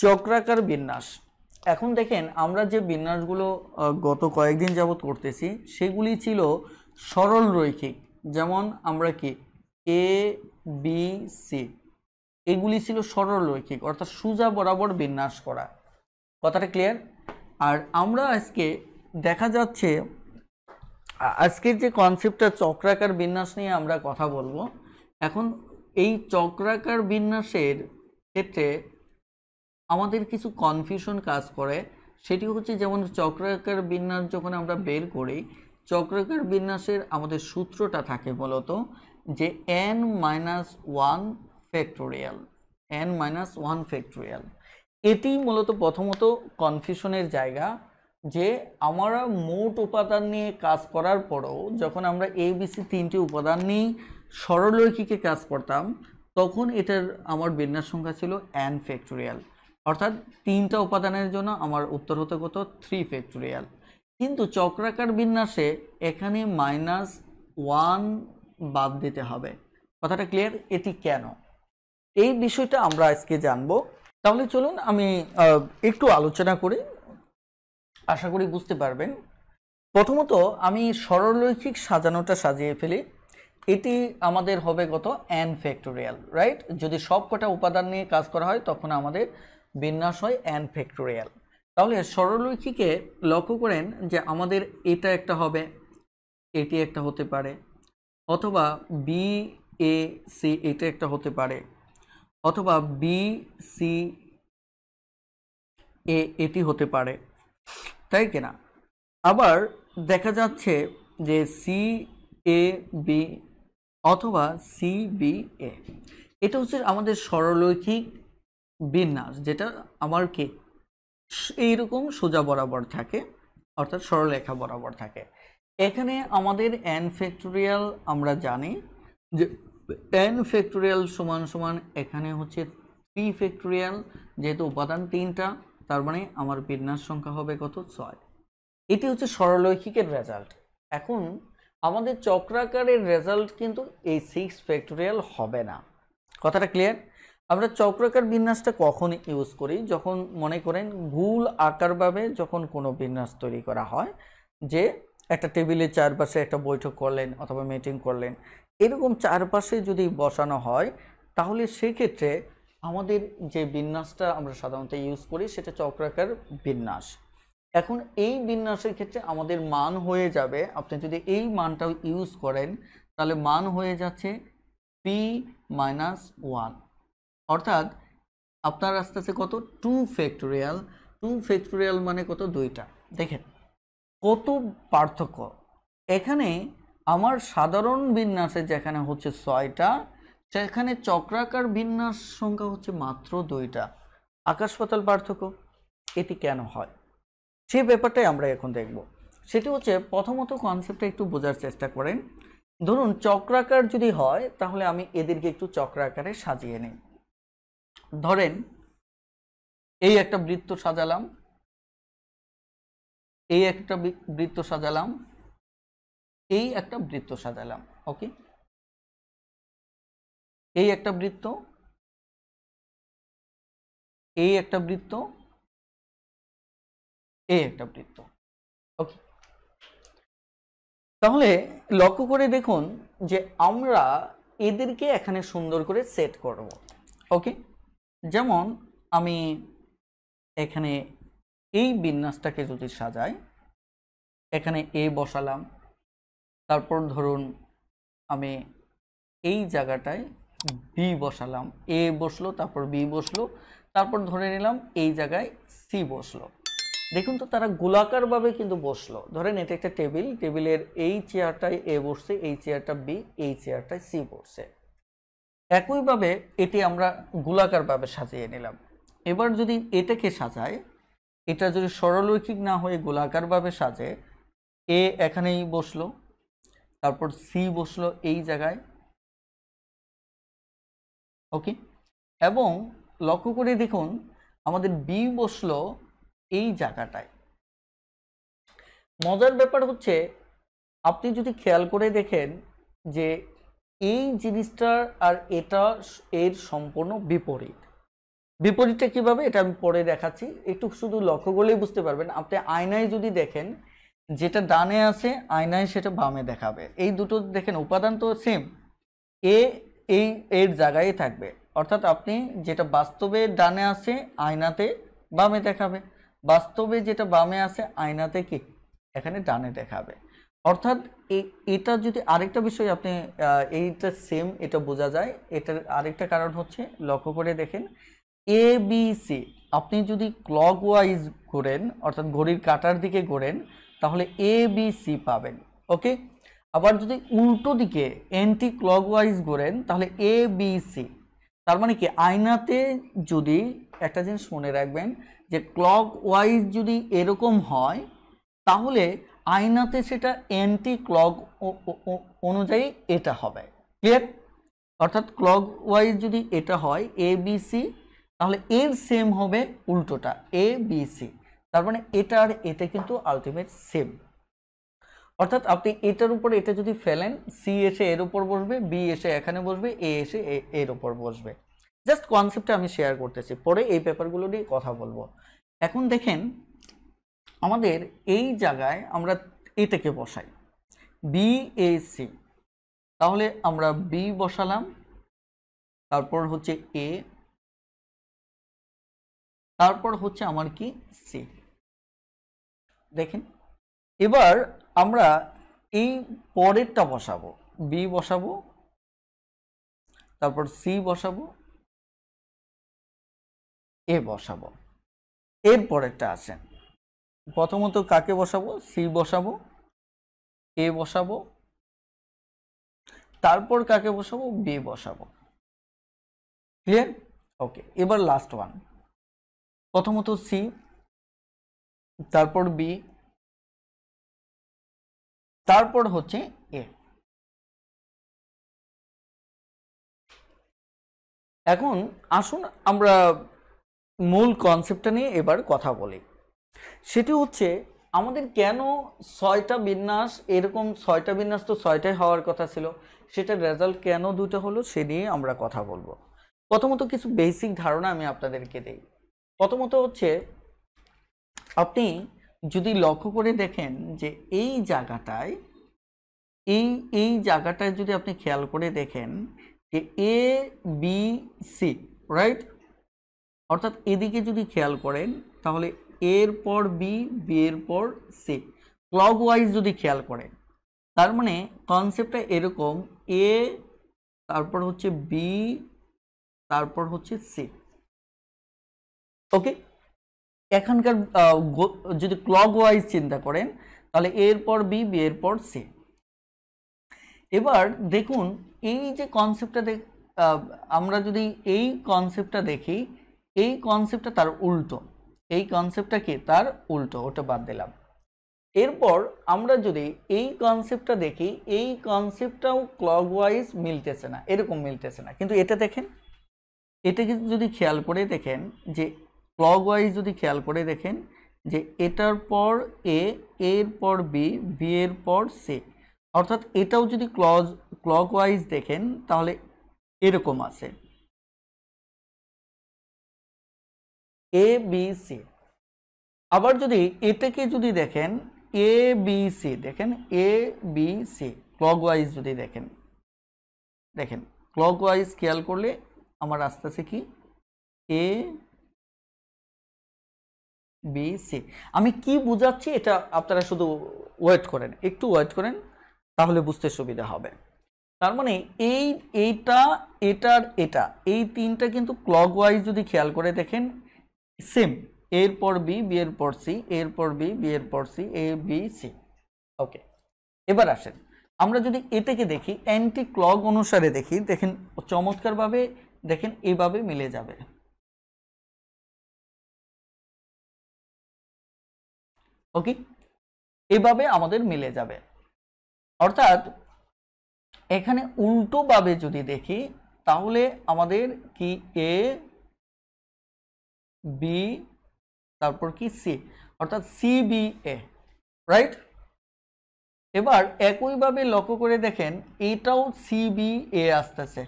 চক্রাকার বিন্যাস। এখন দেখেন আমরা যে বিন্যাসগুলো গত কয়েকদিন যাবত করতেছি সেগুলি ছিল সরল রৈখিক। যেমন আমরা কি এ বি সি, এগুলি ছিল সরল রৈখিক অর্থাৎ সোজা বরাবর বিন্যাস করা। কথাটা ক্লিয়ার? আর আমরা আজকে দেখা যাচ্ছে আজকের যে কনসেপ্টটা চক্রাকার বিন্যাস নিয়ে আমরা কথা বলবো। এখন এই চক্রাকার বিন্যাসের ক্ষেত্রে আমাদের কিছু কনফিউশন কাজ করে। সেটি হচ্ছে যেমন চক্রাকার বিন্যাস যখন আমরা বের করি, চক্রাকার বিন্যাসের আমাদের সূত্রটা থাকে মূলত যে n-1 ফ্যাক্টোরিয়াল, n-1 ফ্যাক্টোরিয়াল। এটি মূলত প্রথমত কনফিউশনের জায়গা যে আমরা মোট উপাদান নিয়ে কাজ করার পরও যখন আমরা ABC তিনটি উপাদান নিয়ে সরলরৈখিকে কাজ করতাম তখন এটার আমার বিন্যাস সংখ্যা ছিল n ফ্যাক্টোরিয়াল, অর্থাৎ তিনটা উপাদানের জন্য আমার উত্তর হতে কত 3 ফ্যাক্টোরিয়াল। কিন্তু চক্রাকার বিন্যাসে এখানে -1 বাদ দিতে হবে। কথাটা ক্লিয়ার? এটি কেন, এই বিষয়টা আমরা আজকে জানবো। তাহলে চলুন আমি একটু আলোচনা করি, আশা করি বুঝতে পারবেন। প্রথমত আমি সরলরৈখিক সাজানোটা সাজিয়ে ফেলি। এটি আমাদের হবে কত n ফ্যাক্টোরিয়াল, রাইট? যদি সব কটা উপাদান নিয়ে কাজ করা হয় তখন আমাদের বিন্যাস হয় n ফ্যাক্টোরিয়াল। তাহলে সরলরৈখিকে লক্ষ্য করেন যে আমাদের এটা একটা হবে, এটি একটা হতে পারে, অথবা বি এ সি এটা একটা হতে পারে, অথবা বি সি এ এটি হতে পারে, তাই কিনা? আবার দেখা যাচ্ছে যে সি এ বি অথবা সি বি এ, এটা হচ্ছে আমাদের সরলরৈখিক বিন্যাস, যেটা আমার কি এইরকম সোজা বরাবর থাকে, অর্থাৎ সরলরেখা বরাবর থাকে। এখানে আমাদের n ফ্যাক্টোরিয়াল আমরা জানি যে n ফ্যাক্টোরিয়াল সমান সমান এখানে হচ্ছে 3 ফ্যাক্টোরিয়াল, যেহেতু উপাদান তিনটা তার মানে আমার বিন্যাস সংখ্যা হবে কত 6। এটি হচ্ছে সরলরৈখিকের রেজাল্ট। এখন আমাদের চক্রাকারের রেজাল্ট কিন্তু এই 6 ফ্যাক্টোরিয়াল হবে না। কথাটা ক্লিয়ার? আমরা চক্রাকার বিন্যাসটা কখন ইউজ করি? যখন মনে করেন গোল আকারভাবে যখন কোনো বিন্যাস তৈরি করা হয়, যে একটা টেবিলের চারপাশে একটা বৈঠক করলেন অথবা মিটিং করলেন, এরকম চারপাশে যদি বসানো হয় তাহলে সেক্ষেত্রে আমাদের যে বিন্যাসটা আমরা সাধারণত ইউজ করি সেটা চক্রাকার বিন্যাস। এখন এই বিন্যাসের ক্ষেত্রে আমাদের মান হয়ে যাবে, আপনি যদি এই মানটাও ইউজ করেন তাহলে মান হয়ে যাচ্ছে p-1, অর্থাৎ আপনার আস্তে আস্তে কত 2 ফ্যাক্টোরিয়াল। 2 ফ্যাক্টোরিয়াল মানে কত? 2টা। দেখেন কত পার্থক্য। এখানে আমার সাধারণ বিন্যাসে যেখানে হচ্ছে 6টা, সেখানে চক্রাকার বিন্যাস সংখ্যা হচ্ছে মাত্র 2টা। আকাশ পাতাল পার্থক্য। এটি কেন হয় সেই ব্যাপারটাই আমরা এখন দেখব। সেটি হচ্ছে প্রথমত কনসেপ্টটা একটু বোঝার চেষ্টা করেন। ধরুন চক্রাকার যদি হয় তাহলে আমি এদেরকে একটু চক্রাকারে সাজিয়ে নিই। ধরেন এই একটা বৃত্ত সাজালাম, এই একটা বৃত্ত সাজালাম, এই একটা বৃত্ত সাজালাম, ওকে? এই একটা বৃত্ত, এই একটা বৃত্ত, এই একটা বৃত্ত, ওকে? তাহলে লক্ষ্য করে দেখুন যে আমরা এদেরকে এখানে সুন্দর করে সেট করব, ওকে? যেমন আমি এখানে এই বিন্যাসটাকে যদি সাজাই, এখানে এ বসালাম, তারপর ধরুন আমি এই জায়গাটায় বি বসালাম, এ বসলো, তারপর বি বসলো, তারপর ধরে নিলাম এই জায়গায় সি বসলো। দেখুন তো তারা গোলাকারভাবে কিন্তু বসলো। ধরেন এটা একটা টেবিল, টেবিলের এই চেয়ারটায় এ বসছে, এই চেয়ারটা বি, এই চেয়ারটায় সি বসছে। একইভাবে এটি আমরা গোলাকারভাবে সাজিয়ে নিলাম। এবার যদি এটাকে সাজাই, এটা যদি সরলরৈখিক না হয়ে গোলাকারভাবে সাজে, এ এখানেই বসলো, তারপর সি বসলো এই জায়গায়, ওকে? এবং লক্ষ্য করে দেখুন আমাদের বি বসলো এই জায়গাটায়। মজার ব্যাপার হচ্ছে আপনি যদি খেয়াল করে দেখেন যে এই জিনিসটার আর এটা এর সম্পূর্ণ বিপরীত। বিপরীতটা কিভাবে এটা আমি পরে দেখাচ্ছি, একটু শুধু লক্ষ্য করলেই বুঝতে পারবেন। আপনি আয়নায় যদি দেখেন যেটা ডানে আছে আয়নায় সেটা বামে দেখাবে। এই দুটো দেখেন উপাদান তো সেম, এ এই এর জায়গায় থাকবে, অর্থাৎ আপনি যেটা বাস্তবে ডানে আছে আয়নাতে বামে দেখাবে, বাস্তবে যেটা বামে আছে আয়নাতে কি এখানে ডানে দেখাবে। অর্থাৎ এটা যদি আরেকটা বিষয় আপনি এইটা সেম এটা বোঝা যায়, এটার আরেকটা কারণ হচ্ছে লক্ষ্য করে দেখেন এ বি সি আপনি যদি ক্লকওয়াইজ ঘোরেন অর্থাৎ ঘড়ির কাঁটার দিকে ঘোরেন তাহলে এ বি সি পাবেন। ওকে, আবার যদি উল্টো দিকে অ্যান্টি ক্লকওয়াইজ ঘোরেন তাহলে এ বি সি। তার মানে কি আয়নাতে যদি একটা জিনিস মনে রাখবেন যে ক্লকওয়াইজ যদি এরকম হয় তাহলে আয়নাতে সেটা অ্যান্টি ক্লক অনুযায়ী এটা হবে। ক্লিয়ার? অর্থাৎ ক্লকওয়াইজ যদি এটা হয় এ বি সি তাহলে এর সেম হবে উল্টোটা এ বি সি। তার মানে এটা আর এটা কিন্তু আলটিমেট সেম। অর্থাৎ আপনি এটার উপর এটা যদি ফেলেন সি এসে এর উপর বসবে, বি এসে এখানে বসবে, এ এসে এর উপর বসবে। জাস্ট কনসেপ্টটা আমি শেয়ার করতেছি, পরে এই পেপারগুলো নিয়ে কথা বলবো। এখন দেখেন আমাদের এই জায়গায় আমরা এটাকে বসাই বি এ সি, তাহলে আমরা বি বসালাম, তারপর হচ্ছে এ, তারপর হচ্ছে আমার কি সি। দেখেন এবার আমরা এই পরেরটা বসাবো, বি বসাবো, তারপর সি বসাবো, এ বসাবো। এর পরেরটা আসেন, প্রথমত কাকে বসাবো, সি বসাবো, এ বসাবো, তারপর কাকে বসাবো, বি বসাবো। ক্লিয়ার? ওকে, এবার লাস্ট ওয়ান, প্রথমত সি, তারপর বি, তারপর হচ্ছে এ। এখন আসুন আমরা মূল কনসেপ্টটা নিয়ে এবার কথা বলি। সেটি হচ্ছে আমাদের কেন 6টা বিন্যাস, এরকম 6টা বিন্যাস তো 6টাই হওয়ার কথা ছিল, সেটার রেজাল্ট কেন 2টা হলো সে নিয়ে আমরা কথা বলবো। প্রথমত কিছু বেসিক ধারণা আমি আপনাদেরকে দেই। প্রথমত হচ্ছে আপনি যদি লক্ষ্য করে দেখেন যে এই জায়গাটায় এই জায়গাটায় যদি আপনি খেয়াল করে দেখেন যে এ বি সি, রাইট? অর্থাৎ এদিকে যদি খেয়াল করেন তাহলে এর পর বি, বি এর পর সি, ক্লকওয়াইজ যদি খেয়াল করেন তার মানে কনসেপ্টটা এরকম এ, তারপর হচ্ছে বি, তারপর হচ্ছে সি। ওকে, এখানকার যদি ক্লকওয়াইজ চিন্তা করেন তাহলে এর পর বি, বি এর পর সি। এবার দেখুন এই যে কনসেপ্টটা আমরা যদি এই কনসেপ্টটা দেখি, এই কনসেপ্টটা তার উল্টো, এই কনসেপ্টটা কি তার উল্টো, ওটা বাদ দিলাম। এরপর আমরা যদি এই কনসেপ্টটা দেখি, এই কনসেপ্টটাও ক্লকওয়াইজ মিলতেছে না, এরকম মিলতেছে না, কিন্তু এটা দেখেন, এটাকে যদি খেয়াল করে দেখেন যে ক্লকওয়াইজ যদি খেয়াল করে দেখেন যে এটার পর এ, এর পর বি, বি এর পর সি, অর্থাৎ এটাও যদি ক্লকওয়াইজ দেখেন তাহলে এরকম আছে এ বি সি। আবার যদি এটাকে যদি দেখেন এ বি সি, দেখেন এ বি সি ক্লকওয়াইজ যদি দেখেন, দেখেন ক্লকওয়াইজ খেয়াল করলে আমার আস্তে আস্তে কি এ বি সি। আমি কি বুঝাচ্ছি এটা আপনারা শুধু ওয়েট করেন, একটু ওয়েট করেন, তাহলে বুঝতে সুবিধা হবে। তার মানে এইটা, এটার এটা, এই তিনটা কিন্তু ক্লকওয়াইজ যদি খেয়াল করে দেখেন সেম, এর পর বি, বি এর পর সি, এর পর বি, বি এর পর সি, এ বি সি। ওকে, এবার আসেন আমরা যদি এটাকে দেখি অ্যান্টি ক্লক অনুসারে দেখি, দেখেন চমৎকারভাবে দেখেন এইভাবে মিলে যাবে। ওকে, এভাবে আমাদের মিলে যাবে। অর্থাৎ এখানে উল্টোভাবে যদি দেখি তাহলে আমাদের কি এ বি, তারপর কি সি, অর্থাৎ সি বি এ, রাইট? এবার একইভাবে লক্ষ্য করে দেখেন এটাও সি বি এ আসতেছে,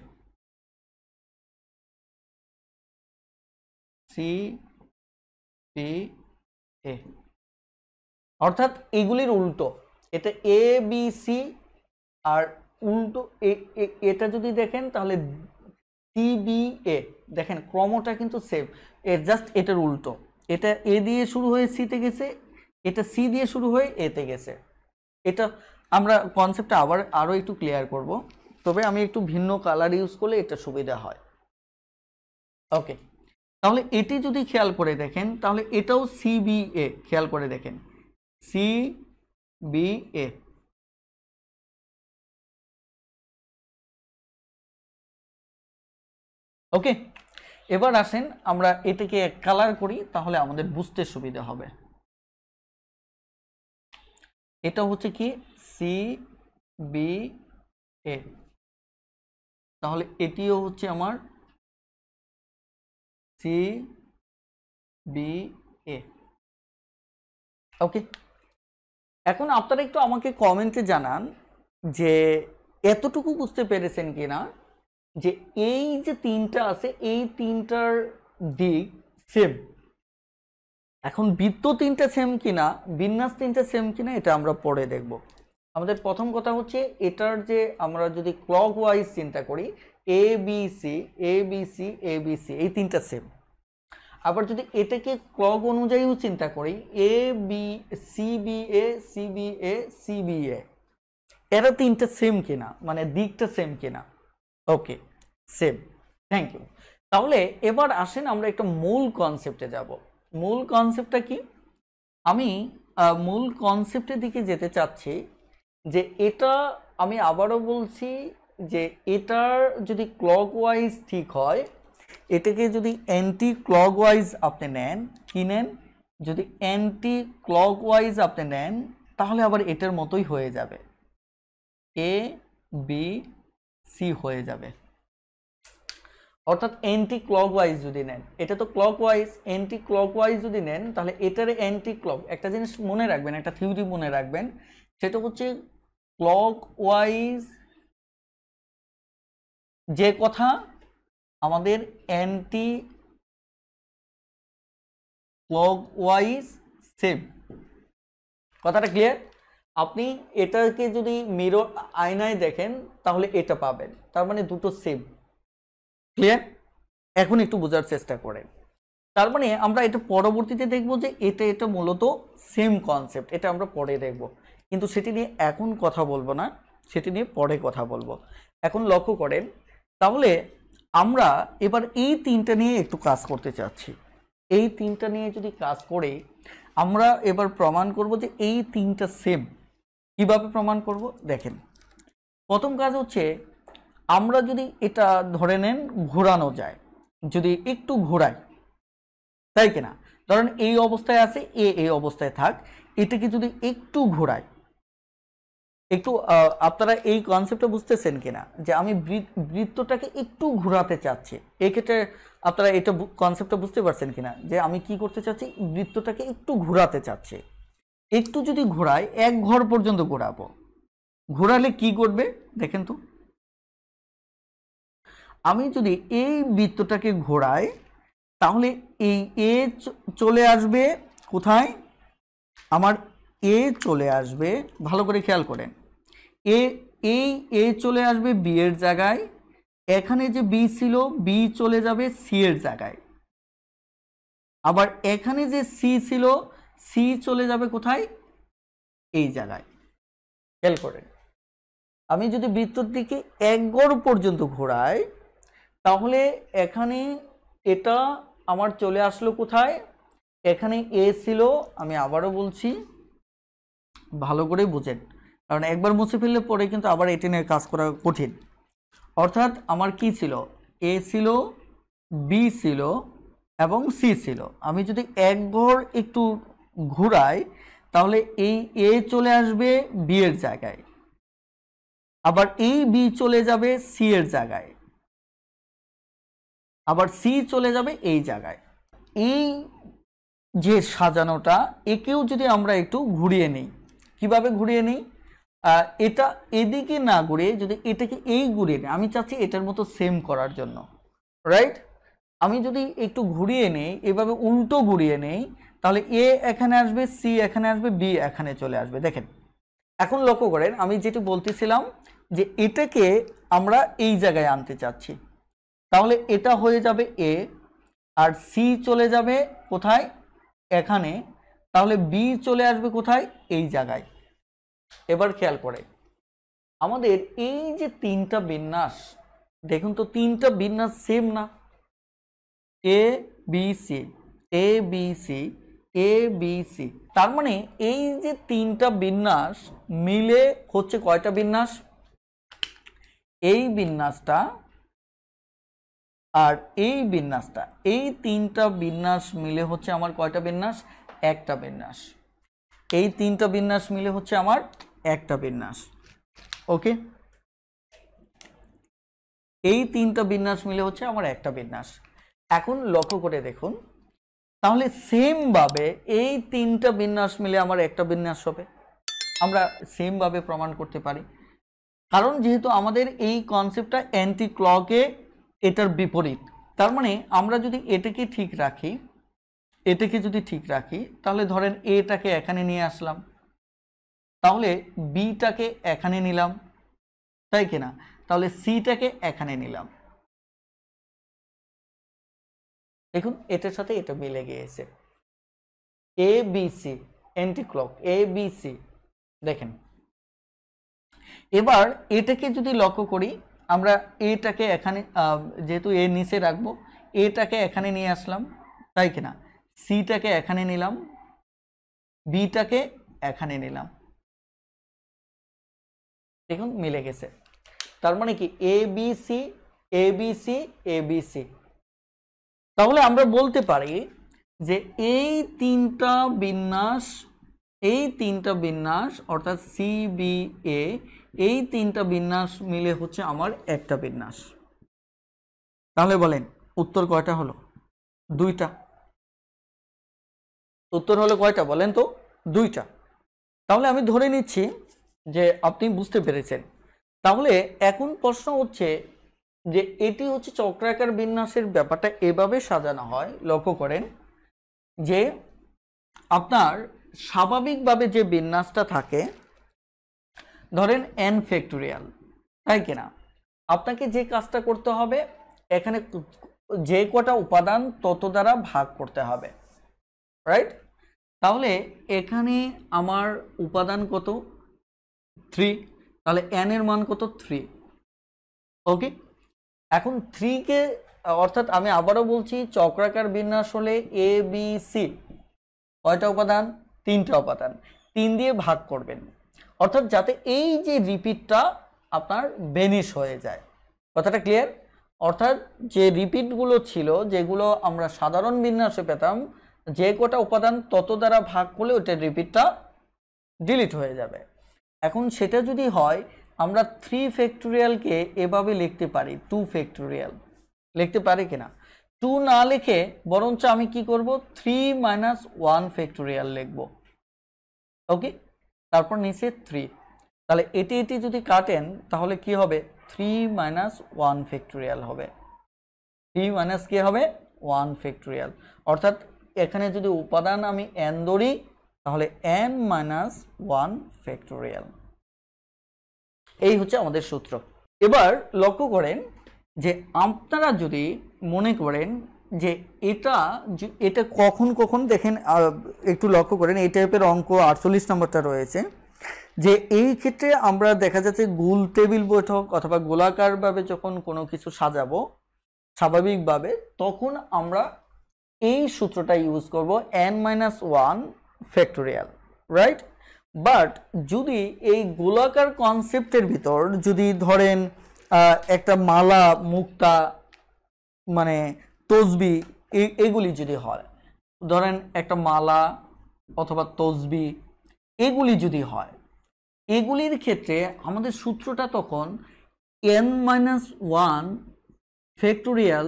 সি বি এ, অর্থাৎ এগুলির উল্টো, এটা এ বি সি আর উল্টো এটা যদি দেখেন তাহলে সি বি এ, দেখেন ক্রমটা কিন্তু সেম, জাস্ট এটার উল্টো, এটা এ দিয়ে শুরু হয়ে সিতে গেছে, এটা সি দিয়ে শুরু হয়ে এতে গেছে। এটা আমরা কনসেপ্টটা আবার আরও একটু ক্লিয়ার করব, তবে আমি একটু ভিন্ন কালার ইউজ করলে এটা সুবিধা হয়। ওকে, তাহলে এটি যদি খেয়াল করে দেখেন তাহলে এটাও সি বি এ, খেয়াল করে দেখেন সি বি এ। ওকে, এবার আসেন আমরা এটাকে কালার করি, তাহলে আমাদের বুঝতে সুবিধা হবে। এটা হচ্ছে কি সি বি এ, তাহলে এটিও হচ্ছে আমার সি বি এ। ওকে, এখন আপনারা একটু আমাকে কমেন্টে জানান যে এতটুকু বুঝতে পেরেছেন কিনা যে এই যে তিনটা আছে এই তিনটার দিক সেম। এখন বৃত্ত তিনটা সেম কিনা, বিন্যাস তিনটা সেম কিনা, এটা আমরা পরে দেখব। আমাদের প্রথম কথা হচ্ছে এটার যে আমরা যদি ক্লক ওয়াইজ চিন্তা করি, A B C A B C A B C এই তিনটা সেম। আবার যদি এটাকে ক্লক অনুযায়ীও চিন্তা করি, A B C B A C B A C B A, এরা তিনটা সেম কিনা, মানে দিকটা সেম কিনা। Okay, same, thank you. তাহলে এবার আসেন আমরা একটা মূল কনসেপ্টে যাব। মূল কনসেপ্টটা কি? আমি মূল কনসেপ্টের দিকে যেতে চাচ্ছি যে এটা আমি আবারও বলছি যে এটার যদি ক্লকওয়াইজ ঠিক হয়, এটাকে যদি অ্যান্টি ক্লকওয়াইজ আপনি নেন, কি নেন, যদি অ্যান্টি ক্লকওয়াইজ আপনি নেন তাহলে আবার এটার মতোই হয়ে যাবে, এ বি সি হয়ে যাবে। অর্থাৎ অ্যান্টি ক্লকওয়াইজ যদি নেন, এটা তো ক্লকওয়াইজ, অ্যান্টি ক্লকওয়াইজ যদি নেন তাহলে এটার অ্যান্টি ক্লক, একটা জিনিস মনে রাখবেন, একটা থিওরি মনে রাখবেন, সেটা হচ্ছে ক্লকওয়াইজ যে কথা আমাদের অ্যান্টি ক্লকওয়াইজ সেম। কথাটা ক্লিয়ার? আপনি এটাকে যদি মিরর আয়নায় দেখেন তাহলে এটা পাবেন, তার মানে দুটো সেম। ক্লিয়ার? এখন একটু বোঝার চেষ্টা করেন। তার মানে আমরা এটা পরবর্তীতে দেখব যে এটা মূলত সেম কনসেপ্ট, এটা আমরা পরে দেখব, কিন্তু সেটি নিয়ে এখন কথা বলবো না, সেটি নিয়ে পরে কথা বলবো। এখন লক্ষ্য করেন, তাহলে আমরা এবার এই তিনটা নিয়ে একটু কাজ করতে চাচ্ছি। এই তিনটা নিয়ে যদি কাজ করে আমরা এবার প্রমাণ করব যে এই তিনটা সেম। কিভাবে প্রমাণ করব দেখেন, প্রথম কাজ হচ্ছে আমরা যদি এটা ধরে নেন ঘোরানো যায়, যদি একটু ঘোরাই, তাই কিনা, ধরেন এই অবস্থায় আছে, এই অবস্থায় থাক, এটাকে যদি একটু ঘোরাই, একটু আপনারা এই কনসেপ্টটা বুঝতেছেন কিনা যে আমি বৃত্তটাকে একটু ঘোরাতে চাচ্ছি, এক্ষেত্রে আপনারা এটা কনসেপ্টটা বুঝতে পারছেন কিনা যে আমি কি করতে চাচ্ছি, বৃত্তটাকে একটু ঘোরাতে চাচ্ছি। একটু যদি ঘোরাই, এক ঘর পর্যন্ত ঘোরাবো, ঘোরালে কি করবে দেখেন তো, আমি যদি এই বৃত্তটাকে ঘোরাই তাহলে এই এ চলে আসবে কোথায়, আমার এ চলে আসবে, ভালো করে খেয়াল করেন, এ চলে আসবে বি এর জায়গায়, এখানে যে বি ছিল বি চলে যাবে সি এর জায়গায়, আবার এখানে যে সি ছিল সি চলে যাবে কোথায়, এই জায়গায়। খেয়াল করেন, আমি যদি বৃত্তর দিকে এক গড় পর্যন্ত ঘোরাই তাহলে এখানে এটা আমার চলে আসলো কোথায়, এখানে এ ছিল, আমি আবারও বলছি ভালো করে বুঝেন, কারণ একবার মুছে ফেললে পরে কিন্তু আবার এটি নিয়ে কাজ করা কঠিন। অর্থাৎ আমার কি ছিল, এ ছিল, বি ছিল এবং সি ছিল। আমি যদি এক ঘর একটু ঘুরাই তাহলে এই এ চলে আসবে বি এর জায়গায়, আবার এই বি চলে যাবে সি এর জায়গায়, আবার সি চলে যাবে এই জায়গায়। এই যে সাজানোটা, একেও যদি আমরা একটু ঘুরিয়ে নিই, কিভাবে ঘুরিয়ে নিই, এটা এদিকে না ঘুরিয়ে যদি এটাকে এই ঘুরিয়ে নিই, আমি চাচ্ছি এটার মতো সেম করার জন্য, রাইট। আমি যদি একটু ঘুরিয়ে নেই, এভাবে উল্টো ঘুরিয়ে নেই, তাহলে এ এখানে আসবে, সি এখানে আসবে, বি এখানে চলে আসবে। দেখেন এখন লক্ষ্য করেন, আমি যেটা বলতেছিলাম যে এটাকে আমরা এই জায়গায় আনতে চাচ্ছি, তাহলে এটা হয়ে যাবে এ, আর সি চলে যাবে কোথায়, এখানে, তাহলে বি চলে আসবে কোথায়, এই জায়গায়। এবার খেয়াল করে আমাদের এই যে তিনটা বিন্যাস, দেখুন তো তিনটা বিন্যাস সেম না, এ বি সি, এ বি সি, এ বি সি। তার মানে এই যে তিনটা বিন্যাস মিলে হচ্ছে কয়টা বিন্যাস, এই বিন্যাসটা আর এই বিন্যাসটা, এই তিনটা বিন্যাস মিলে হচ্ছে আমার কয়টা বিন্যাস, একটা বিন্যাস। এই তিনটা বিন্যাস মিলে হচ্ছে আমার একটা বিন্যাস। ওকে, এই তিনটা বিন্যাস মিলে হচ্ছে আমার একটা বিন্যাস। এখন লক্ষ্য করে দেখুন, তাহলে সেম ভাবে এই তিনটা বিন্যাস মিলে আমার একটা বিন্যাস হবে, আমরা সেম ভাবে প্রমাণ করতে পারি। কারণ যেহেতু আমাদের এই কনসেপ্টটা অ্যান্টি ক্লকে, এটার বিপরীত, তার মানে আমরা যদি এটাকে ঠিক রাখি, এটাকে যদি ঠিক রাখি, তাহলে ধরেন এটাকে এখানে নিয়ে আসলাম, তাহলে বিটাকে এখানে নিলাম, তাই কিনা, তাহলে সিটাকে এখানে নিলাম। দেখুন এটার সাথে এটা মিলে গিয়েছে, এ বি সি অ্যান্টি ক্লক, এ বি সি। দেখেন এবার এটাকে যদি লক্ষ্য করি, আমরা এটাকে এখানে যেহেতু এ নিচে রাখবো, এটাকে এখানে নিয়ে আসলাম, তাই কিনা, সিটাকে এখানে নিলাম, বিটাকে এখানে নিলাম। দেখুন মিলে গেছে। তার মানে কি এ বি সি, এ বি সি, এ বি সি। তাহলে আমরা বলতে পারি যে এই তিনটা বিন্যাস, এই তিনটা বিন্যাস অর্থাৎ সি বি এ, এই তিনটা বিন্যাস মিলে হচ্ছে আমার একটা বিন্যাস। তাহলে বলেন উত্তর কয়টা হলো, দুইটা। উত্তর হলো কয়টা বলেন তো, দুইটা। তাহলে আমি ধরে নিচ্ছি যে আপনি বুঝতে পেরেছেন। তাহলে এখন প্রশ্ন হচ্ছে যে এটি হচ্ছে চক্রাকার বিন্যাসের ব্যাপারটা এভাবে সাজানো হয়, লক্ষ্য করেন যে আপনার স্বাভাবিকভাবে যে বিন্যাসটা থাকে, ধরেন n ফ্যাক্টোরিয়াল, তাই কিনা, আপনাকে যে কাজটা করতে হবে, এখানে যে কটা উপাদান তত দ্বারা ভাগ করতে হবে, রাইট। তাহলে এখানে আমার উপাদান কত, 3, তাহলে n এর মান কত, 3। ওকে, এখন 3 কে, অর্থাৎ আমি আবারও বলছি চক্রাকার বিন্যাস হলে এ বি সি, কয়টা উপাদান, 3টা উপাদান, 3 দিয়ে ভাগ করবেন, অর্থাৎ যাতে এই যে রিপিটটা আপনার বেনিশ হয়ে যায়। কথাটা ক্লিয়ার? অর্থাৎ যে রিপিটগুলো ছিল, যেগুলো আমরা সাধারণ বিন্যাসে পেতাম, যে কটা উপাদান তত দ্বারা ভাগ করলে ওইটার রিপিটটা ডিলিট হয়ে যাবে। এখন সেটা যদি হয়, আমরা 3 ফ্যাক্টোরিয়ালকে এভাবে লিখতে পারি 2 ফ্যাক্টোরিয়াল, লিখতে পারি কিনা, 2 না লিখে বরঞ্চ আমি কি করব, 3 - 1 ফ্যাক্টোরিয়াল লিখব। ওকে, তারপর নিচে 3, তাহলে এটি এটি যদি কাটেন তাহলে কি হবে, 3 - 1 ফ্যাক্টোরিয়াল হবে, 3 মাইনাস কি হবে, 1 ফ্যাক্টোরিয়াল। অর্থাৎ এখানে যদি উপাদান আমি n ধরি, তাহলে n - 1 ফ্যাক্টোরিয়াল। এই হচ্ছে আমাদের সূত্র। এবার লক্ষ্য করেন যে আপনারা যদি মনে করেন যে এটা কখন কখন দেখেন, একটু লক্ষ্য করেন এই টাইপের অঙ্ক 48 নম্বরটা রয়েছে, যে এই ক্ষেত্রে আমরা দেখা যাচ্ছে গোল টেবিল বৈঠক অথবা গোলাকারভাবে যখন কোনো কিছু সাজাবো স্বাভাবিকভাবে, তখন আমরা এই সূত্রটা ইউজ করব, n - 1 ফ্যাক্টোরিয়াল, রাইট। বাট যদি এই গোলাকার কনসেপ্টের ভিতর যদি ধরেন একটা মালা, মুক্তা, মানে তসবি, এগুলি যদি হয়, ধরেন একটা মালা অথবা তসবি, এগুলি যদি হয়, এগুলির ক্ষেত্রে আমাদের সূত্রটা তখন n - 1 ফ্যাক্টোরিয়াল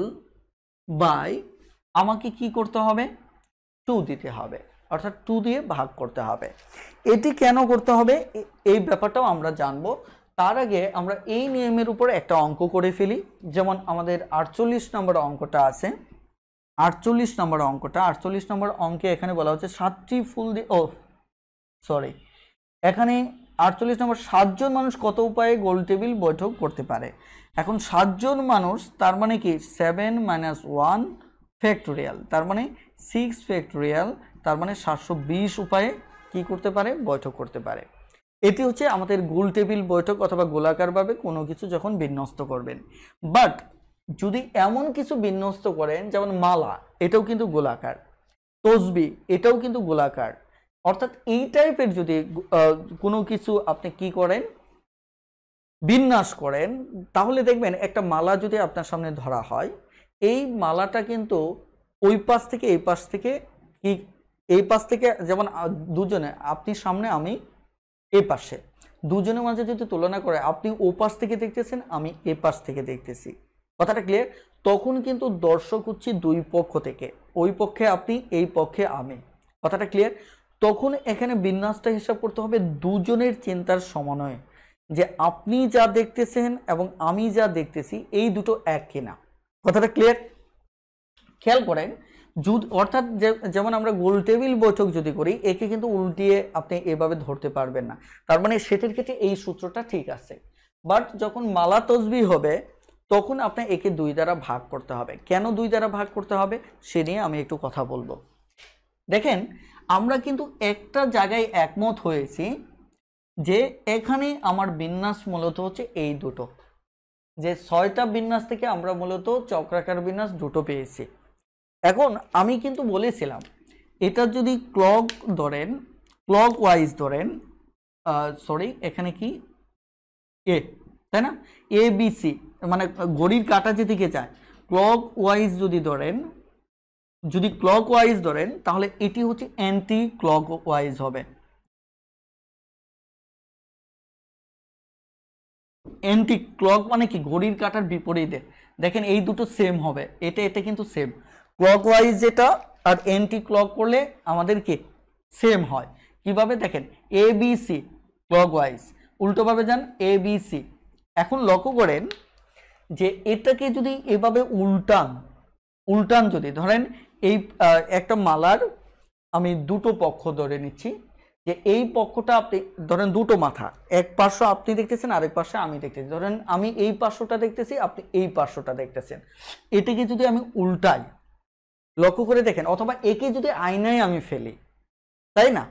বাই আমাকে কি করতে হবে, 2 দিতে হবে, অর্থাৎ 2 দিয়ে ভাগ করতে হবে। এটি কেন করতে হবে এই ব্যাপারটাও আমরা জানবো। তার আগে আমরা এই নিয়মের উপর একটা অঙ্ক করে ফেলি। যেমন আমাদের 48 নম্বর অঙ্কটা আছে, 48 নম্বর অঙ্কটা, 48 নম্বর অঙ্কে এখানে বলা হচ্ছে 7টি ফুল দিয়ে, ও সরি, এখানে 48 নম্বর 7 জন মানুষ কত উপায়ে গোল টেবিল বৈঠক করতে পারে। এখন 7 জন মানুষ তার মানে কি 7 - 1 ফ্যাক্টোরিয়াল, তার মানে 6 ফ্যাক্টোরিয়াল, তার মানে 720 উপায়ে কি করতে পারে, বৈঠক করতে পারে। এটি হচ্ছে আমাদের গোল টেবিল বৈঠক অথবা গোলাকারভাবে কোনো কিছু যখন বিন্যস্ত করবেন। বাট যদি এমন কিছু বিন্যস্ত করেন যেমন মালা, এটাও কিন্তু গোলাকার, তসবি এটাও কিন্তু গোলাকার, অর্থাৎ এই টাইপের যদি কোনো কিছু আপনি কি করেন, বিন্যাস করেন, তাহলে দেখবেন একটা মালা যদি আপনার সামনে ধরা হয়, এই মালাটা কিন্তু ওই পাশ থেকে এই পাশ থেকে কি, এই পাশ থেকে যেমন দুজনে, আপনি সামনে আমি এই পাশে, দুজনের মাঝে যদি তুলনা করে, আপনি ও পাশ থেকে দেখতেছেন, আমি এ পাশ থেকে দেখতেছি, কথাটা ক্লিয়ার? তখন কিন্তু দর্শক হচ্ছে দুই পক্ষ থেকে, ওই পক্ষে আপনি, এই পক্ষে আমি, কথাটা ক্লিয়ার? তখন এখানে বিন্যাসটা হিসাব করতে হবে দুজনের চিন্তার সমন্বয়ে, যে আপনি যা দেখতেছেন এবং আমি যা দেখতেছি এই দুটো এক কিনা, কথাটা ক্লিয়ার? খেয়াল করেন, অর্থাৎ যেমন আমরা গোল টেবিল বৈঠক যদি করি, একে কিন্তু উল্টিয়ে আপনি এভাবে ধরতে পারবেন না, তার মানে সেটির ক্ষেত্রে এই সূত্রটা ঠিক আছে। বাট যখন মালা তসবি হবে তখন আপনার একে 2 দ্বারা ভাগ করতে হবে। কেন 2 দ্বারা ভাগ করতে হবে সে নিয়ে আমি একটু কথা বলবো। দেখেন, আমরা কিন্তু একটা জায়গায় একমত হয়েছি যে এখানে আমার বিন্যাস মূলত হচ্ছে এই দুটো, যে 6টা বিন্যাস থেকে আমরা মূলত চক্রাকার বিন্যাস দুটো পেয়েছি। এখন আমি কিন্তু বলেছিলাম এটা যদি ক্লক ধরেন, ক্লক ওয়াইজ ধরেন, সরি এখানে কি এ, তাই না, এ বি সি, মানে ঘড়ির কাঁটা যেদিকে যায়, ক্লক ওয়াইজ যদি ধরেন, যদি ক্লক ওয়াইজ ধরেন তাহলে এটি হচ্ছে অ্যান্টি ক্লক ওয়াইজ হবে। অ্যান্টি ক্লক মানে কি, ঘড়ির কাঁটার বিপরীতে। দেখেন এই দুটো সেম হবে, এটা এটা কিন্তু সেম, ক্লক ওয়াইজ যেটা আর অ্যান্টি ক্লক করলে আমাদের কি সেম হয়। কিভাবে দেখেন, এ বি সি ক্লক ওয়াইজ, উল্টোভাবে যান এ বি সি। এখন লক্ষ্য করেন যে এটাকে যদি এভাবে উল্টান, উল্টান যদি ধরেন, এই একটা মালার আমি দুটো পক্ষ ধরে নিচ্ছি, যে এই পক্ষটা আপনি ধরেন দুটো মাথা, এক পার্শ্ব আপনি দেখতেছেন, আরেক পার্শ্বে আমি দেখতেছি, ধরেন আমি এই পার্শ্বটা দেখতেছি, আপনি এই পার্শ্বটা দেখতেছেন, এটাকে যদি আমি উল্টাই, লক্ষ্য করে দেখেন, অথবা একে যদি আয়নায় আমি ফেলি, তাই না,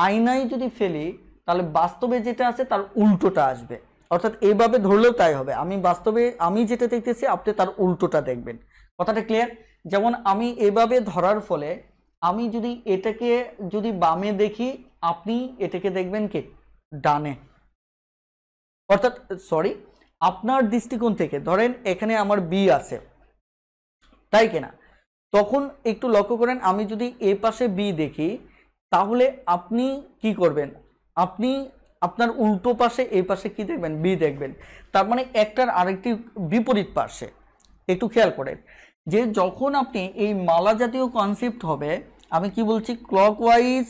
আয়নায় যদি ফেলি তাহলে বাস্তবে যেটা আছে তার উল্টোটা আসবে, অর্থাৎ এইভাবে ধরলেও তাই হবে, আমি বাস্তবে আমি যেটা দেখতেছি আপনি তার উল্টোটা দেখবেন, কথাটা ক্লিয়ার? যেমন আমি এভাবে ধরার ফলে আমি যদি এটাকে যদি বামে দেখি, আপনি এটাকে দেখবেন কি ডানে, অর্থাৎ সরি আপনার দৃষ্টিকোণ থেকে ধরেন এখানে আমার বি আছে, তাই কিনা, তখন একটু লক্ষ্য করেন, আমি যদি এ পাশে বি দেখি তাহলে আপনি কি করবেন, আপনি আপনার উল্টো পাশে এই পাশে কি দেখবেন, বি দেখবেন, তার মানে একটার আরেকটি বিপরীত পাশে। একটু খেয়াল করেন যে যখন আপনি এই মালা জাতীয় কনসেপ্ট হবে, আমি কি বলছি, ক্লকওয়াইজ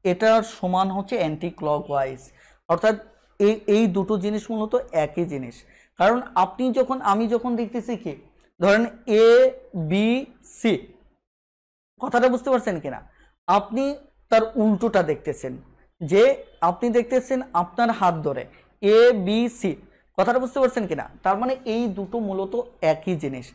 এটার সমান হচ্ছে অ্যান্টি ক্লকওয়াইজ, অর্থাৎ এই দুটো জিনিস মূলত একই জিনিস। কারণ আপনি যখন, আমি যখন দেখতেছি কি, ধরেন এ বি সি, কথাটা বুঝতে পারছেন কিনা, আপনি তার উল্টোটা দেখতেছেন, যে আপনি দেখতেছেন আপনার হাত ধরে এ বি সি, কথাটা বুঝতে পারছেন কিনা, তার মানে এই দুটো মূলত একই জিনিস।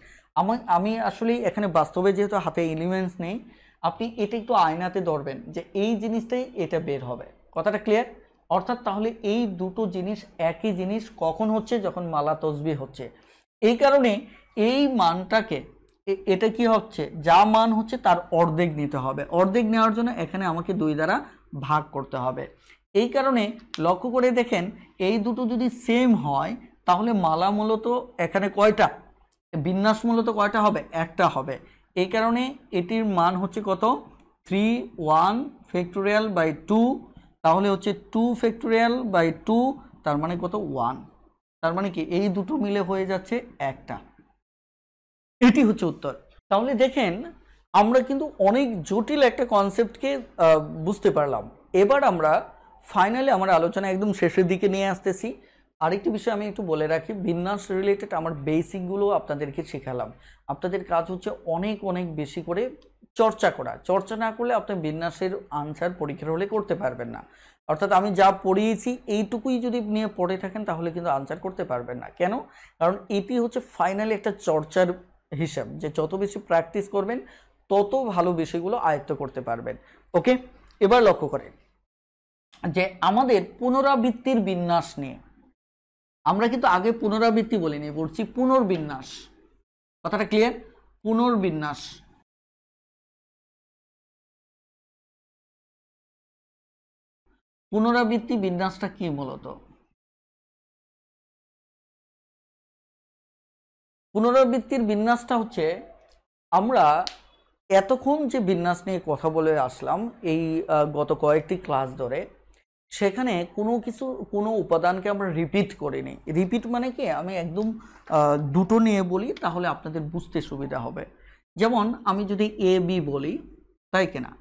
আমি আসলে এখানে বাস্তবে যেহেতু হাতে এলিমেন্টস নেই, আপনি এটা একটু আয়নাতে ধরবেন যে এই জিনিসটাই এটা বের হবে, কথাটা ক্লিয়ার? অর্থাৎ তাহলে এই দুটো জিনিস একই জিনিস কখন হচ্ছে, যখন মালা তসবিহ হচ্ছে। এই কারণে এই মানটাকে, এটা কি হচ্ছে, যা মান হচ্ছে তার অর্ধেক নিতে হবে, অর্ধেক নেওয়ার জন্য এখানে আমাকে 2 দ্বারা ভাগ করতে হবে। এই কারণে লক্ষ্য করে দেখেন, এই দুটো যদি সেম হয় তাহলে মালা মূলত এখানে কয়টা, বিন্যাস মূলত কয়টা হবে, একটা হবে। এই কারণে এটির মান হচ্ছে কত, 3 1 ফ্যাক্টোরিয়াল বাই 2, তাহলে হচ্ছে 2 ফ্যাক্টোরিয়াল বাই 2, তার মানে কত 1, তার মানে কি এই দুটো মিলে হয়ে যাচ্ছে একটা, এটি হচ্ছে উত্তর। তাহলে দেখেন আমরা কিন্তু অনেক জটিল একটা কনসেপ্টকে বুঝতে পারলাম। এবার আমরা ফাইনালি আমার আলোচনা একদম শেষের দিকে নিয়ে আসতেছি। আরেকটি বিষয় আমি একটু বলে রাখি, বিন্যাস রিলেটেড আমার বেসিকগুলো আপনাদেরকে শেখালাম। আপনাদের কাজ হচ্ছে অনেক অনেক বেশি করে চর্চা করা। চর্চা না করলে আপনি বিন্যাসের আনসার পরীক্ষার হলে করতে পারবেন না। অর্থাৎ আমি যা পড়িয়েছি এইটুকুই যদি নিয়ে পড়ে থাকেন তাহলে কিন্তু আনসার করতে পারবেন না। কেন? কারণ এটি হচ্ছে ফাইনালি একটা চর্চার হিসাব, যে যত বেশি প্র্যাকটিস করবেন তত ভালো বিষয়গুলো আয়ত্ত করতে পারবেন। ওকে, এবার লক্ষ্য করেন যে আমাদের পুনরাবৃত্তির বিন্যাস নিয়ে, আমরা কিন্তু আগে পুনরাবৃত্তি বলিনি, বলছি পুনর্বিন্যাস। কথাটা ক্লিয়ার? পুনর্বিন্যাস। পুনরাবৃত্তি বিন্যাসটা কি মূলত? পুনরাবৃত্তির বিন্যাসটা হচ্ছে, আমরা এতক্ষণ যে বিন্যাস নিয়ে কথা বলে আসলাম এই গত কয়েকটি ক্লাস ধরে, সেখানে কোনো উপাদানকে আমরা রিপিট করিনি। রিপিট মানে কি, আমি একদম দুটো নিয়ে বলি তাহলে আপনাদের বুঝতে সুবিধা হবে। যেমন আমি যদি এ বি বলি, তাই কিনা,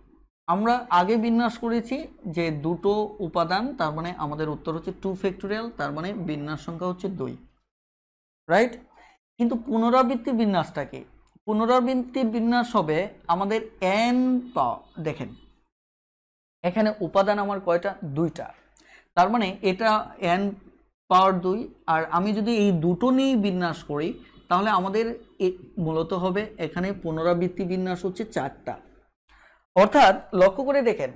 আমরা আগে বিন্যাস করেছি যে দুটো উপাদান, তার মানে আমাদের উত্তর হচ্ছে 2 ফ্যাক্টোরিয়াল, তার মানে বিন্যাস সংখ্যা হচ্ছে 2, রাইট? কিন্তু পুনরাবৃত্তির বিন্যাসটা কি? পুনরাবৃত্তির বিন্যাস হবে আমাদের n পাওয়ার, দেখেন এখানে উপাদান আমার কয়টা? 2টা, তার মানে এটা n পাওয়ার 2। আর আমি যদি এই দুটো নিয়েই বিন্যাস করি তাহলে আমাদের মূলত হবে এখানে পুনরাবৃত্তি বিন্যাস হচ্ছে 4টা। অর্থাৎ লক্ষ্য করে দেখেন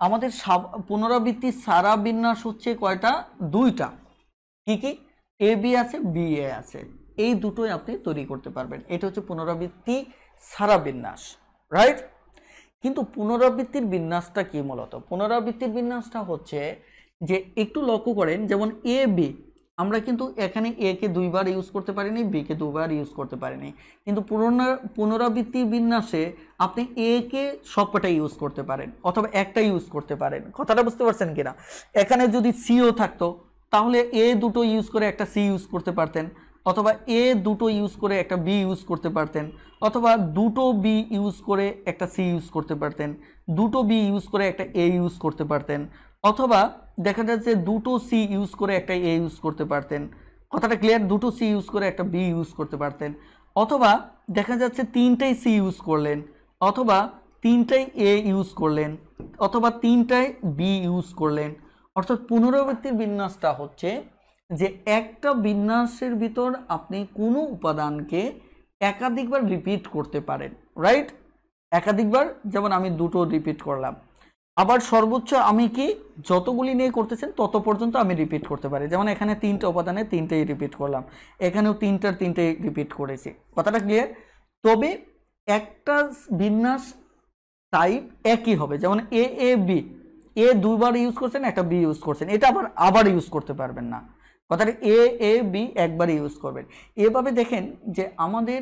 আমাদের পুনরাবৃত্তির সারা বিন্যাস হচ্ছে কয়টা? 2টা। কি কি? এ বি আছে, বি এ আছে, এই দুটোই আপনি তৈরি করতে পারবেন। এটা হচ্ছে পুনরাবৃত্তি সারা বিন্যাস, রাইট? কিন্তু পুনরাবৃত্তির বিন্যাসটা কি মূলত? পুনরাবৃত্তির বিন্যাসটা হচ্ছে যে, একটু লক্ষ্য করেন, যেমন এ বি, আমরা কিন্তু এখানে এ কে 2বার ইউজ করতে পারিনি, বি কে 2বার ইউজ করতে পারিনি। কিন্তু পুনরাবৃত্তির বিন্যাসে আপনি এ কে সবকটা ইউজ করতে পারেন অথবা একটা ইউজ করতে পারেন। কথাটা বুঝতে পারছেন কিনা? এখানে যদি সিও থাকতো তাহলে এ দুটো ইউজ করে একটা সি ইউজ করতে পারতেন, অথবা এ দুটো ইউজ করে একটা বি ইউজ করতে পারতেন, অথবা দুটো বি ইউজ করে একটা সি ইউজ করতে পারতেন, দুটো বি ইউজ করে একটা এ ইউজ করতে পারতেন, অথবা দেখা যাচ্ছে দুটো সি ইউজ করে একটা এ ইউজ করতে পারতেন। কথাটা ক্লিয়ার? দুটো সি ইউজ করে একটা বি ইউজ করতে পারতেন, অথবা দেখা যাচ্ছে 3টাই সি ইউজ করলেন, অথবা 3টাই এ ইউজ করলেন, অথবা 3টাই বি ইউজ করলেন। অর্থাৎ পুনরাবৃত্তির বিন্যাসটা হচ্ছে যে একটা বিন্যাসের ভিতর আপনি কোনো উপাদানকে একাধিকবার রিপিট করতে পারেন, রাইট? একাধিকবার, যেমন আমি দুটো রিপিট করলাম, আবার সর্বোচ্চ আমি কি যতগুলি নিয়ে করতেছেন তত পর্যন্ত আমি রিপিট করতে পারি। যেমন এখানে 3টা উপাদানে 3টাই রিপিট করলাম, এখানেও 3টাই রিপিট করেছি। কথাটা ক্লিয়ার? তবে একটা বিন্যাস টাইপ একই হবে, যেমন এ এ বি, এ 2বার ইউজ করছেন, একটা বি ইউজ করছেন, এটা আবার ইউজ করতে পারবেন না। কথাটা এ এ বি একবার ইউজ করবেন। এভাবে দেখেন যে আমাদের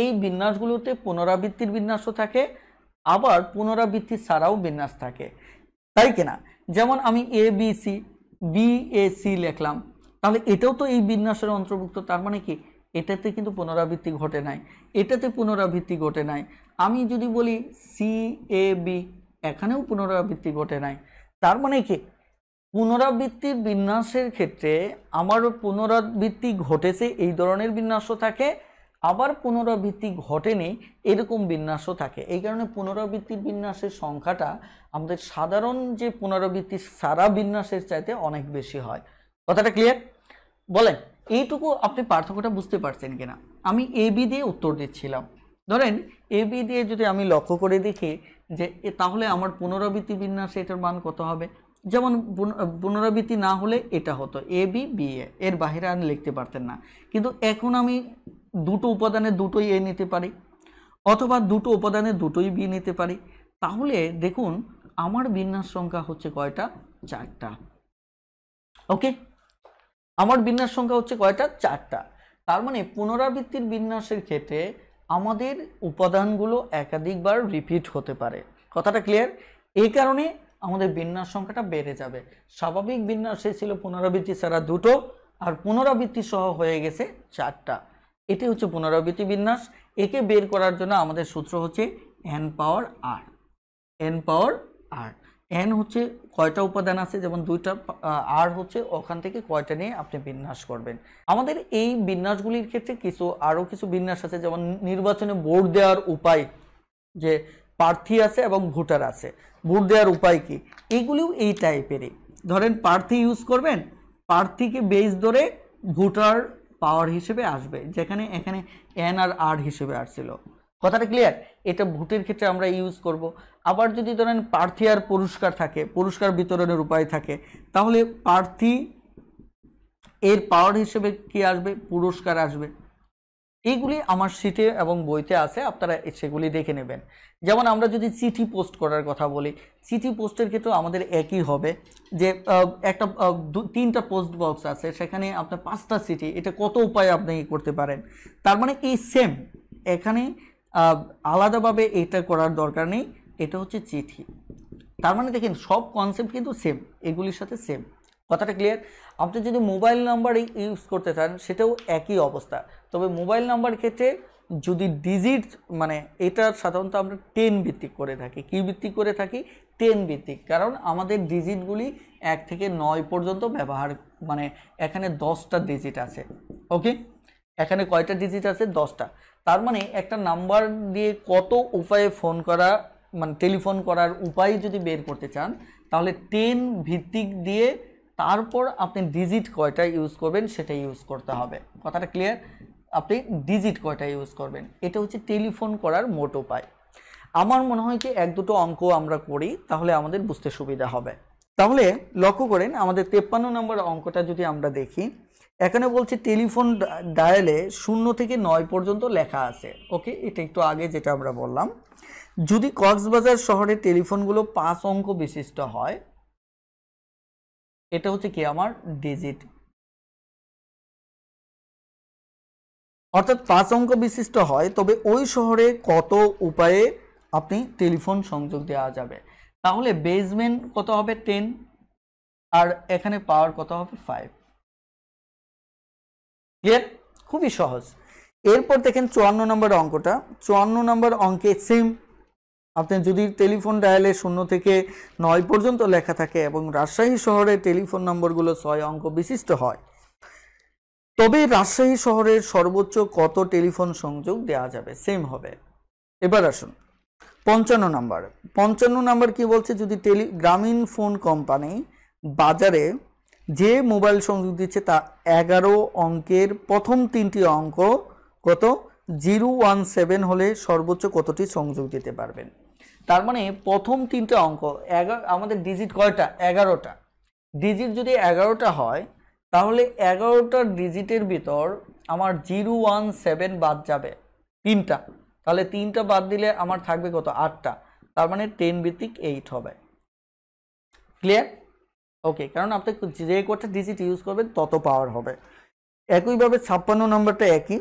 এই বিন্যাসগুলোতে পুনরাবৃত্তির বিন্যাসও থাকে, আবার পুনরাবৃত্তি ছাড়াও বিন্যাস থাকে, তাই কিনা? যেমন আমি A B C, B A C লিখলাম, তাহলে এটাও তো এই বিন্যাসের অন্তর্ভুক্ত। তার মানে কি, এটাতে কিন্তু পুনরাবৃত্তি ঘটে নাই, এটাতে পুনরাবৃত্তি ঘটে নাই। আমি যদি বলি সি এ বি, এখানেও পুনরাবৃত্তি ঘটে নাই। তার মানে কি, পুনরাবৃত্তির বিন্যাসের ক্ষেত্রে আমার পুনরাবৃত্তি ঘটেছে এই ধরনের বিন্যাসও থাকে, আবার পুনরাবৃত্তি ঘটেনি এরকম বিন্যাসও থাকে। এই কারণে পুনরাবৃত্তির বিন্যাসের সংখ্যাটা আমাদের সাধারণ যে পুনরাবৃত্তির সারা বিন্যাসের চাইতে অনেক বেশি হয়। কথাটা ক্লিয়ার? বলেন এইটুকু আপনি পার্থক্যটা বুঝতে পারছেন কিনা? আমি এ বি দিয়ে উত্তর দিচ্ছিলাম, ধরেন এ বি দিয়ে যদি আমি লক্ষ্য করে দেখি যে তাহলে আমার পুনরাবৃত্তি বিন্যাসে এটার মান কত হবে। যেমন পুনরাবৃত্তি না হলে এটা হতো এ বি বি এ, এর বাইরে আর লিখতে পারতেন না। কিন্তু এখন আমি দুটো উপাদানে দুটোই এ নিতে পারি, অথবা দুটো উপাদানে দুটোই বি নিতে পারি। তাহলে দেখুন আমার বিন্যাস সংখ্যা হচ্ছে কয়টা? 4টা। ওকে, আমার বিন্যাস সংখ্যা হচ্ছে কয়টা? 4টা। তার মানে পুনরাবৃত্তির বিন্যাসের ক্ষেত্রে আমাদের উপাদানগুলো একাধিকবার রিপিট হতে পারে। কথাটা ক্লিয়ার? এই কারণে আমাদের বিন্যাস সংখ্যাটা বেড়ে যাবে। স্বাভাবিক বিন্যাসে ছিল পুনরাবৃত্তি ছাড়া 2টো, আর পুনরাবৃত্তি সহ হয়ে গেছে 4টা। এটি হচ্ছে পুনরাবৃত্তি বিন্যাস। একে বের করার জন্য আমাদের সূত্র হচ্ছে n পাওয়ার r, n পাওয়ার r। এন হচ্ছে কয়টা উপাদান আছে, যেমন দুইটা, আর হচ্ছে ওখান থেকে কয়টা নিয়ে আপনি বিন্যাস করবেন। আমাদের এই বিন্যাসগুলির ক্ষেত্রে আরও কিছু বিন্যাস আছে, যেমন নির্বাচনে ভোট দেওয়ার উপায়, যে প্রার্থী আছে এবং ভোটার আছে, ভোট দেওয়ার উপায় কি, এইগুলিও এই টাইপেরই। ধরেন প্রার্থী ইউজ করবেন, প্রার্থীকে বেস ধরে ভোটার পাওয়ার হিসেবে আসবে, যেখানে এখানে এন আর আর হিসেবে আসছিল। কথাটা ক্লিয়ার? এটা ভোটের ক্ষেত্রে আমরা ইউজ করব। আবার যদি ধরেন প্রার্থী আর পুরস্কার থাকে, পুরস্কার বিতরণের উপায় থাকে, তাহলে প্রার্থী এর পাওয়ার হিসেবে কি আসবে, পুরস্কার আসবে। এইগুলি আমার শিটে এবং বইতে আছে, আপনারা সেগুলি দেখে নেবেন। যেমন আমরা যদি চিঠি পোস্ট করার কথা বলি, চিঠি পোস্টের ক্ষেত্রেও আমাদের একই হবে, যে একটা 3টা পোস্ট বক্স আছে, সেখানে আপনার 5টা চিঠি, এটা কত উপায়ে আপনি করতে পারেন। তার মানে এই সেম, এখানে আলাদাভাবে এটা করার দরকার নেই, এটা হচ্ছে চিঠি। তার মানে দেখেন সব কনসেপ্ট কিন্তু সেম, এগুলির সাথে সেম। কথাটা ক্লিয়ার? আপনি যদি মোবাইল নাম্বার ইউজ করতে চান, সেটাও একই অবস্থা। তবে মোবাইল নাম্বার ক্ষেত্রে যদি ডিজিট, মানে এটা সাধারণত আমরা 10 ভিত্তিক করে থাকি। কি ভিত্তিক করে থাকি? 10 ভিত্তিক। কারণ আমাদের ডিজিটগুলি 1 থেকে 9 পর্যন্ত ব্যবহার, মানে এখানে 10টা ডিজিট আছে। ওকে, এখানে কয়টা ডিজিট আছে? 10টা। তার মানে একটা নাম্বার দিয়ে কত উপায়ে ফোন করা, মানে টেলিফোন করার উপায় যদি বের করতে চান, তাহলে 10 ভিত্তিক দিয়ে তারপর আপনি ডিজিট কয়টা ইউজ করবেন সেটা ইউজ করতে হবে। কথাটা ক্লিয়ার? আপনি ডিজিট কয়টা ইউজ করবেন, এটা হচ্ছে টেলিফোন করার মোট উপায়। আমার মনে হয় যে 1-2টো অঙ্ক আমরা করি, তাহলে আমাদের বুঝতে সুবিধা হবে। তাহলে লক্ষ্য করেন, আমাদের 53 নম্বর অঙ্কটা যদি আমরা দেখি, এখানে বলছে টেলিফোন ডায়ালে 0 থেকে 9 পর্যন্ত লেখা আছে। ওকে, এটা একটু আগে যেটা আমরা বললাম, যদি কক্সবাজার শহরে টেলিফোনগুলো 5 অঙ্ক বিশিষ্ট হয়, এটা হচ্ছে কি আমার ডিজিট, অর্থাৎ 5 অঙ্ক বিশিষ্ট হয়, তবে ওই শহরে কত উপায়ে আপনি টেলিফোন সংযোগ দেওয়া যাবে। তাহলে বেসমেন্ট কত হবে? 10, আর এখানে পাওয়ার কত হবে? 5। ক্লিয়ার? খুবই সহজ। এরপর দেখেন 54 নম্বর অঙ্কটা। 54 নম্বর অঙ্কে সেম, আপনি যদি টেলিফোন ডায়ালে 0 থেকে 9 পর্যন্ত লেখা থাকে এবং রাজশাহী শহরে টেলিফোন নম্বরগুলো 6 অঙ্ক বিশিষ্ট হয়, তবে রাজশাহী শহরের সর্বোচ্চ কত টেলিফোন সংযোগ দেওয়া যাবে? সেম হবে। এবার আসুন 55 নম্বর। 55 নম্বর কি বলছে? যদি গ্রামীণ ফোন কোম্পানি বাজারে যে মোবাইল সংযোগ দিচ্ছে তা 11 অঙ্কের প্রথম 3টি অঙ্ক কত? 017 হলে সর্বোচ্চ কতটি সংযোগ দিতে পারবেন? তার মানে প্রথম 3টা অঙ্ক, আমাদের ডিজিট কয়টা? 11টা। ডিজিট যদি 11টা হয়, তাহলে 11টা ডিজিটের ভিতর আমার 017 বাদ যাবে 3টা, তাহলে 3টা বাদ দিলে আমার থাকবে কত? 8টা। তার মানে 10 ভিত্তিক 8 হবে। ক্লিয়ার? ওকে, কারণ আপনি যে কটা ডিজিট ইউজ করবেন তত পাওয়ার হবে। একইভাবে 56 নম্বরটা একই,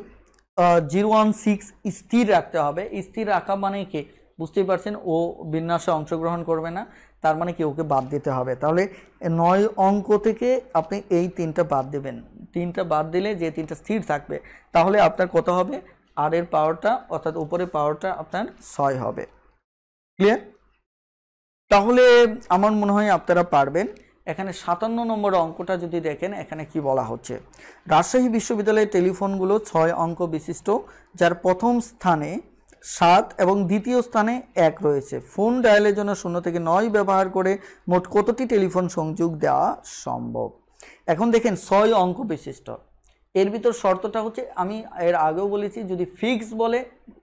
016 স্থির রাখতে হবে। স্থির রাখা মানে কি? বুঝতেই পারছেন, ও বিন্যাসে অংশগ্রহণ করবে না, তার মানে কি ওকে বাদ দিতে হবে। তাহলে 9 অঙ্ক থেকে আপনি এই 3টা বাদ দেবেন। 3টা বাদ দিলে যে 3টা স্থির থাকবে, তাহলে আপনার কত হবে? আর এর পাওয়ারটা, অর্থাৎ উপরে পাওয়ারটা আপনার 6 হবে। ক্লিয়ার? তাহলে আমার মনে হয় আপনারা পারবেন। এখানে 57 নম্বর অঙ্কটা যদি দেখেন, এখানে কি বলা হচ্ছে? রাজশাহী বিশ্ববিদ্যালয়ের টেলিফোনগুলো 6 অঙ্ক বিশিষ্ট, যার প্রথম স্থানে 7 এবং দ্বিতীয় স্থানে 1 রয়েছে। ফোন ডায়ালের জন্য 0 থেকে 9 ব্যবহার করে মোট কতটি টেলিফোন সংযোগ দেওয়া সম্ভব? এখন দেখেন 6 অঙ্ক বিশিষ্ট, এর ভিতর শর্তটা হচ্ছে, আমি এর আগেও বলেছি, যদি ফিক্স বলে,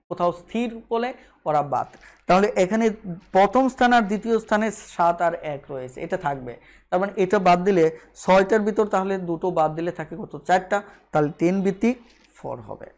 কোথাও স্থির বলে, ওরা বাদ। তাহলে এখানে প্রথম স্থান আর দ্বিতীয় স্থানে 7 আর 1 রয়েছে, এটা থাকবে। তার মানে এটা বাদ দিলে 6টার ভিতর তাহলে 2টো বাদ দিলে থাকে কত? 4টা, তাহলে 10 ভিত্তিক 4 হবে।